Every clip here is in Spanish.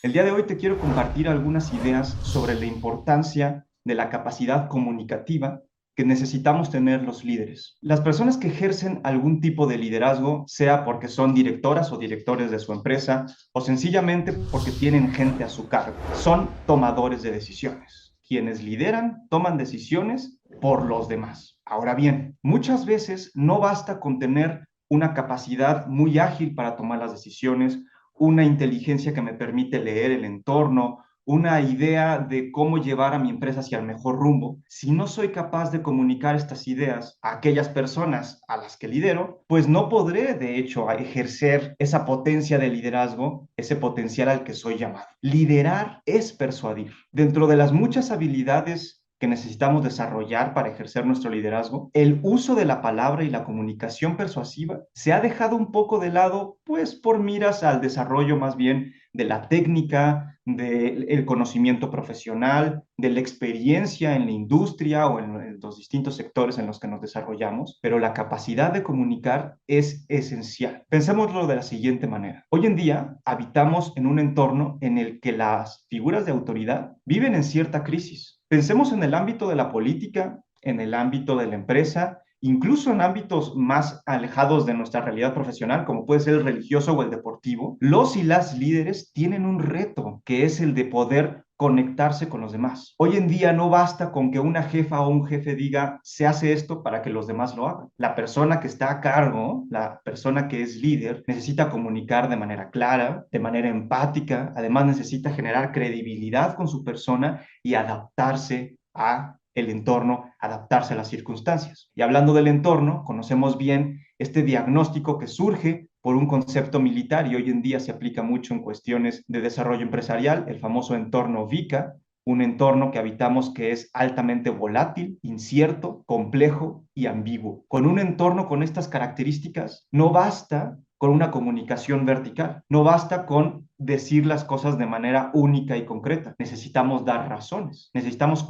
El día de hoy te quiero compartir algunas ideas sobre la importancia de la capacidad comunicativa que necesitamos tener los líderes. Las personas que ejercen algún tipo de liderazgo, sea porque son directoras o directores de su empresa, o sencillamente porque tienen gente a su cargo, son tomadores de decisiones. Quienes lideran toman decisiones por los demás. Ahora bien, muchas veces no basta con tener una capacidad muy ágil para tomar las decisiones, una inteligencia que me permite leer el entorno, una idea de cómo llevar a mi empresa hacia el mejor rumbo. Si no soy capaz de comunicar estas ideas a aquellas personas a las que lidero, pues no podré, de hecho, ejercer esa potencia de liderazgo, ese potencial al que soy llamado. Liderar es persuadir. Dentro de las muchas habilidades que necesitamos desarrollar para ejercer nuestro liderazgo, el uso de la palabra y la comunicación persuasiva se ha dejado un poco de lado, pues por miras al desarrollo más bien de la técnica, del conocimiento profesional, de la experiencia en la industria o en los distintos sectores en los que nos desarrollamos, pero la capacidad de comunicar es esencial. Pensémoslo de la siguiente manera. Hoy en día habitamos en un entorno en el que las figuras de autoridad viven en cierta crisis. Pensemos en el ámbito de la política, en el ámbito de la empresa, incluso en ámbitos más alejados de nuestra realidad profesional, como puede ser el religioso o el deportivo. Los y las líderes tienen un reto, que es el de poder conectarse con los demás. Hoy en día no basta con que una jefa o un jefe diga, se hace esto para que los demás lo hagan. La persona que está a cargo, la persona que es líder, necesita comunicar de manera clara, de manera empática, además necesita generar credibilidad con su persona y adaptarse a el entorno, adaptarse a las circunstancias. Y hablando del entorno, conocemos bien este diagnóstico que surge por un concepto militar y hoy en día se aplica mucho en cuestiones de desarrollo empresarial, el famoso entorno VICA, un entorno que habitamos que es altamente volátil, incierto, complejo y ambiguo. Con un entorno con estas características, no basta con una comunicación vertical, no basta con decir las cosas de manera única y concreta. Necesitamos dar razones, necesitamos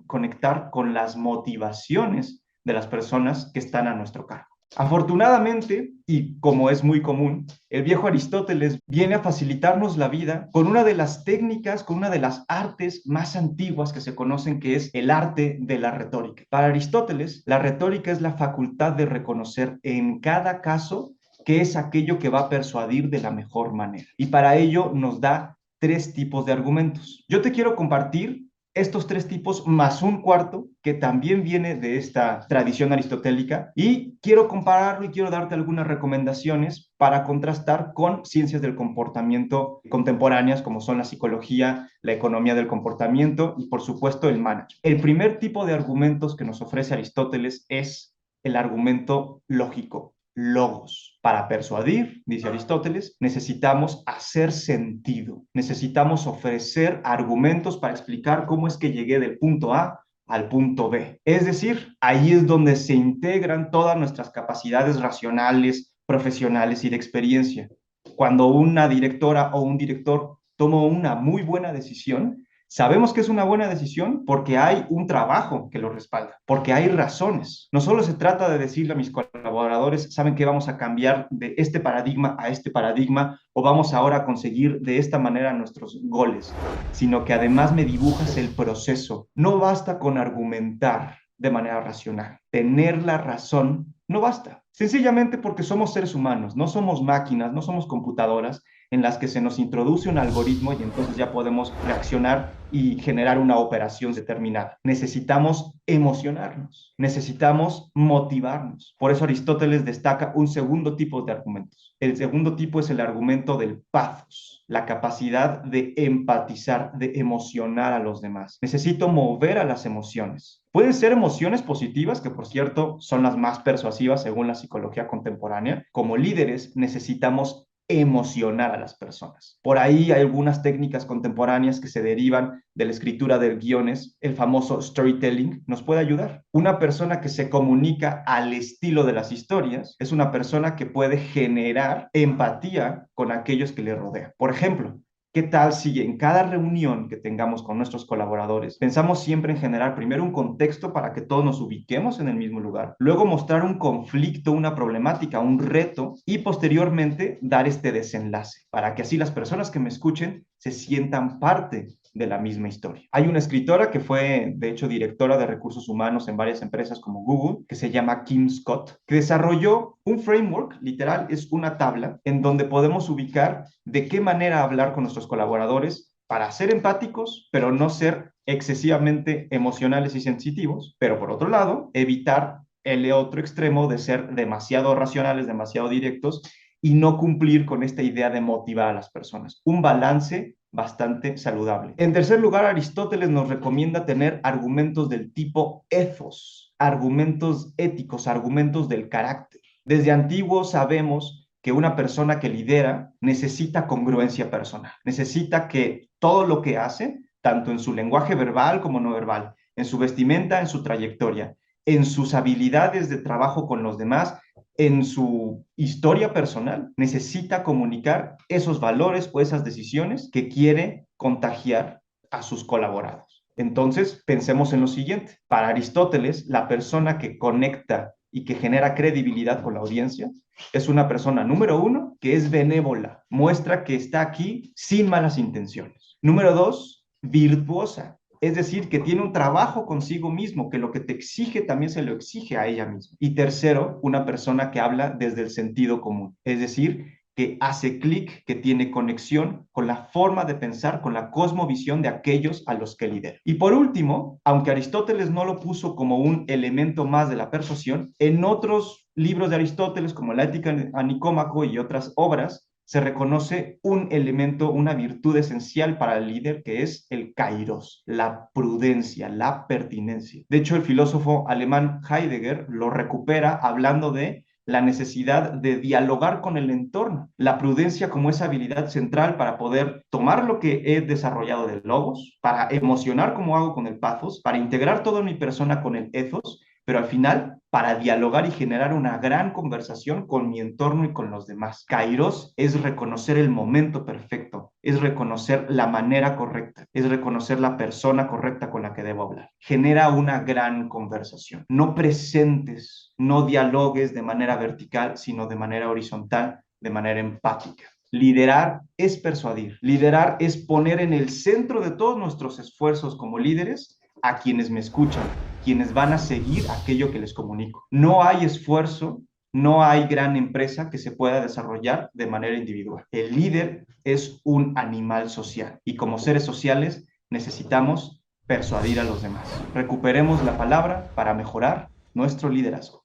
conectar con las motivaciones de las personas que están a nuestro cargo. Afortunadamente, y como es muy común, el viejo Aristóteles viene a facilitarnos la vida con una de las técnicas, con una de las artes más antiguas que se conocen, que es el arte de la retórica. Para Aristóteles, la retórica es la facultad de reconocer en cada caso qué es aquello que va a persuadir de la mejor manera. Y para ello nos da tres tipos de argumentos. Yo te quiero compartir estos tres tipos más un cuarto que también viene de esta tradición aristotélica y quiero compararlo y quiero darte algunas recomendaciones para contrastar con ciencias del comportamiento contemporáneas como son la psicología, la economía del comportamiento y por supuesto el management. El primer tipo de argumentos que nos ofrece Aristóteles es el argumento lógico, logos. Para persuadir, dice Aristóteles, necesitamos hacer sentido, necesitamos ofrecer argumentos para explicar cómo es que llegué del punto A al punto B. Es decir, ahí es donde se integran todas nuestras capacidades racionales, profesionales y de experiencia. Cuando una directora o un director toma una muy buena decisión, sabemos que es una buena decisión porque hay un trabajo que lo respalda, porque hay razones. No solo se trata de decirle a mis colaboradores, saben que vamos a cambiar de este paradigma a este paradigma o vamos ahora a conseguir de esta manera nuestros goles, sino que además me dibujas el proceso. No basta con argumentar de manera racional. Tener la razón no basta. Sencillamente porque somos seres humanos, no somos máquinas, no somos computadoras en las que se nos introduce un algoritmo y entonces ya podemos reaccionar y generar una operación determinada. Necesitamos emocionarnos, necesitamos motivarnos. Por eso Aristóteles destaca un segundo tipo de argumentos. El segundo tipo es el argumento del pathos, la capacidad de empatizar, de emocionar a los demás. Necesito mover a las emociones. Pueden ser emociones positivas, que por cierto son las más persuasivas según la psicología contemporánea. Como líderes necesitamos emocionar a las personas. Por ahí hay algunas técnicas contemporáneas que se derivan de la escritura de guiones. El famoso storytelling nos puede ayudar. Una persona que se comunica al estilo de las historias es una persona que puede generar empatía con aquellos que le rodean. Por ejemplo, ¿Qué tal si en cada reunión que tengamos con nuestros colaboradores pensamos siempre en generar primero un contexto para que todos nos ubiquemos en el mismo lugar, luego mostrar un conflicto, una problemática, un reto y posteriormente dar este desenlace para que así las personas que me escuchen se sientan parte de la misma historia? Hay una escritora que fue, de hecho, directora de recursos humanos en varias empresas como Google, que se llama Kim Scott, que desarrolló un framework, literal, es una tabla en donde podemos ubicar de qué manera hablar con nuestros colaboradores para ser empáticos, pero no ser excesivamente emocionales y sensitivos, pero por otro lado, evitar el otro extremo de ser demasiado racionales, demasiado directos y no cumplir con esta idea de motivar a las personas. Un balance bastante saludable. En tercer lugar, Aristóteles nos recomienda tener argumentos del tipo ethos, argumentos éticos, argumentos del carácter. Desde antiguo sabemos que una persona que lidera necesita congruencia personal, necesita que todo lo que hace, tanto en su lenguaje verbal como no verbal, en su vestimenta, en su trayectoria, en sus habilidades de trabajo con los demás, en su historia personal, necesita comunicar esos valores o esas decisiones que quiere contagiar a sus colaborados. Entonces, pensemos en lo siguiente. Para Aristóteles, la persona que conecta y que genera credibilidad con la audiencia es una persona, número uno, que es benévola, muestra que está aquí sin malas intenciones. Número dos, virtuosa, es decir, que tiene un trabajo consigo mismo, que lo que te exige también se lo exige a ella misma. Y tercero, una persona que habla desde el sentido común, es decir, que hace clic, que tiene conexión con la forma de pensar, con la cosmovisión de aquellos a los que lidera. Y por último, aunque Aristóteles no lo puso como un elemento más de la persuasión, en otros libros de Aristóteles, como la Ética a Nicómaco y otras obras, se reconoce un elemento, una virtud esencial para el líder, que es el kairos, la prudencia, la pertinencia. De hecho, el filósofo alemán Heidegger lo recupera hablando de la necesidad de dialogar con el entorno, la prudencia como esa habilidad central para poder tomar lo que he desarrollado del logos, para emocionar como hago con el pathos, para integrar toda mi persona con el ethos, pero al final para dialogar y generar una gran conversación con mi entorno y con los demás. Kairos es reconocer el momento perfecto, es reconocer la manera correcta, es reconocer la persona correcta con la que debo hablar. Genera una gran conversación. No presentes, no dialogues de manera vertical, sino de manera horizontal, de manera empática. Liderar es persuadir. Liderar es poner en el centro de todos nuestros esfuerzos como líderes a quienes me escuchan, quienes van a seguir aquello que les comunico. No hay esfuerzo, no hay gran empresa que se pueda desarrollar de manera individual. El líder es un animal social y como seres sociales necesitamos persuadir a los demás. Recuperemos la palabra para mejorar nuestro liderazgo.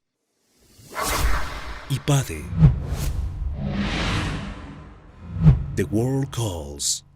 IPADE. The World Calls.